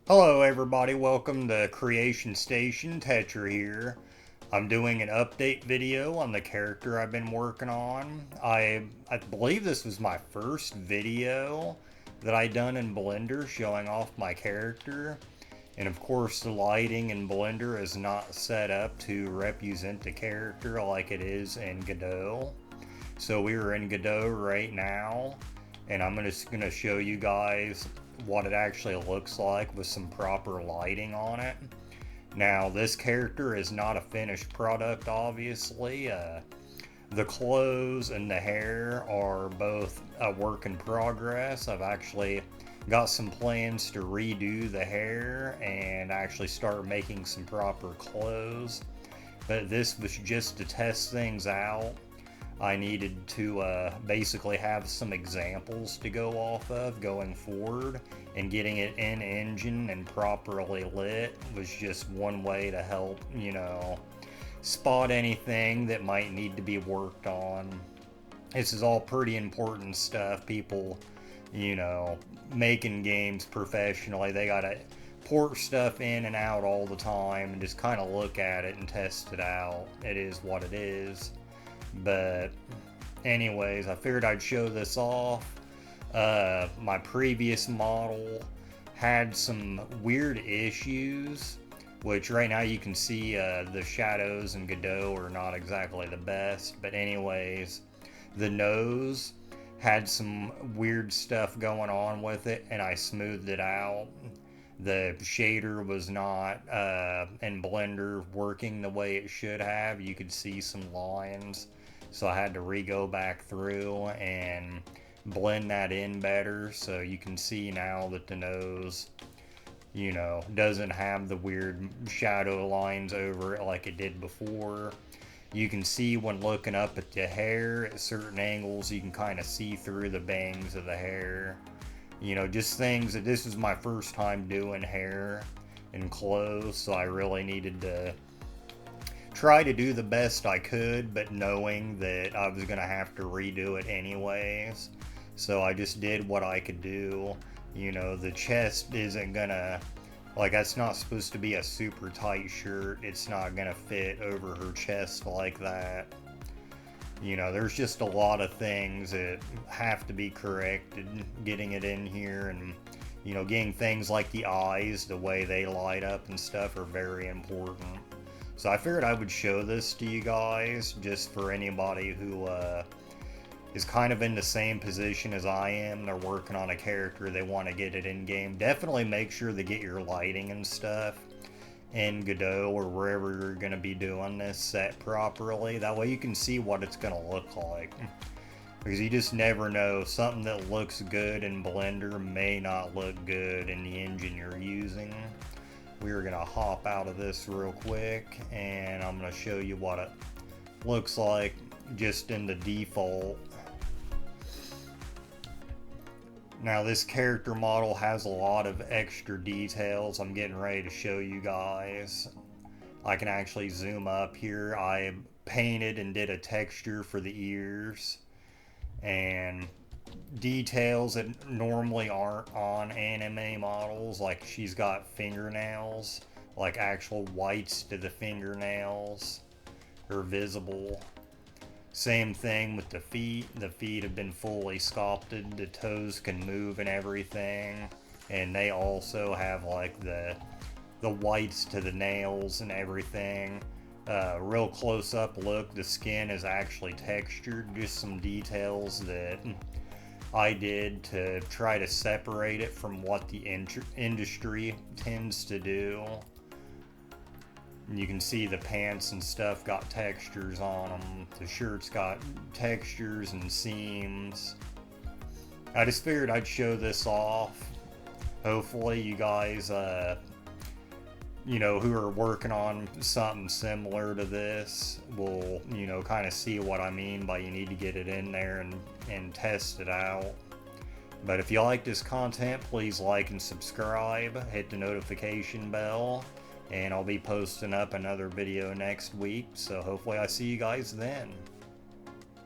Hello everybody, welcome to Creation Station. Tetra here. I'm doing an update video on the character I've been working on. I believe this was my first video that I done in Blender showing off my character. And of course the lighting in Blender is not set up to represent the character like it is in Godot. So we are in Godot right now, and I'm just gonna show you guys what it actually looks like with some proper lighting on it. Now, this character is not a finished product, obviously. The clothes and the hair are both a work in progress. I've actually got some plans to redo the hair and actually start making some proper clothes. But this was just to test things out. I needed to basically have some examples to go off of going forward, and getting it in engine and properly lit was just one way to help, spot anything that might need to be worked on. This is all pretty important stuff. People, making games professionally, they gotta port stuff in and out all the time and just kind of look at it and test it out. It is what it is. But anyways, I figured I'd show this off. My previous model had some weird issues, which right now you can see the shadows in Godot are not exactly the best. But anyways, the nose had some weird stuff going on with it, and I smoothed it out. The shader was not in Blender working the way it should have. You could see some lines, so I had to re-go back through and blend that in better. So you can see now that the nose, doesn't have the weird shadow lines over it like it did before. You can see when looking up at the hair at certain angles, you can kind of see through the bangs of the hair. Just things that this is my first time doing hair and clothes, so I really needed to try to do the best I could, but knowing that I was going to have to redo it anyways. So I just did what I could do. The chest isn't gonna, that's not supposed to be a super tight shirt. It's not gonna fit over her chest like that. There's just a lot of things that have to be corrected getting it in here, and getting things like the eyes, the way they light up and stuff, are very important. So I figured I would show this to you guys just for anybody who is kind of in the same position as I am. They're working on a character, they want to get it in game. Definitely make sure to get your lighting and stuff in Godot or wherever you're going to be doing this set properly. That way you can see what it's going to look like. Because you just never know. Something that looks good in Blender may not look good in the engine you're using. We're going to hop out of this real quick, and I'm going to show you what it looks like just in the default. Now this character model has a lot of extra details I'm getting ready to show you guys. I can actually zoom up here. I painted and did a texture for the ears and details that normally aren't on anime models, like she's got fingernails, like actual whites to the fingernails are visible. Same thing with the feet. The feet have been fully sculpted. The toes can move and everything. And they also have like the whites to the nails and everything. Real close up look, the skin is actually textured. Just some details that I did to try to separate it from what the industry tends to do. You can see the pants and stuff got textures on them. The shirt's got textures and seams. I just figured I'd show this off. Hopefully you guys, who are working on something similar to this will, kind of see what I mean by you need to get it in there and test it out. But if you like this content, please like and subscribe. Hit the notification bell. And I'll be posting up another video next week, so hopefully I see you guys then.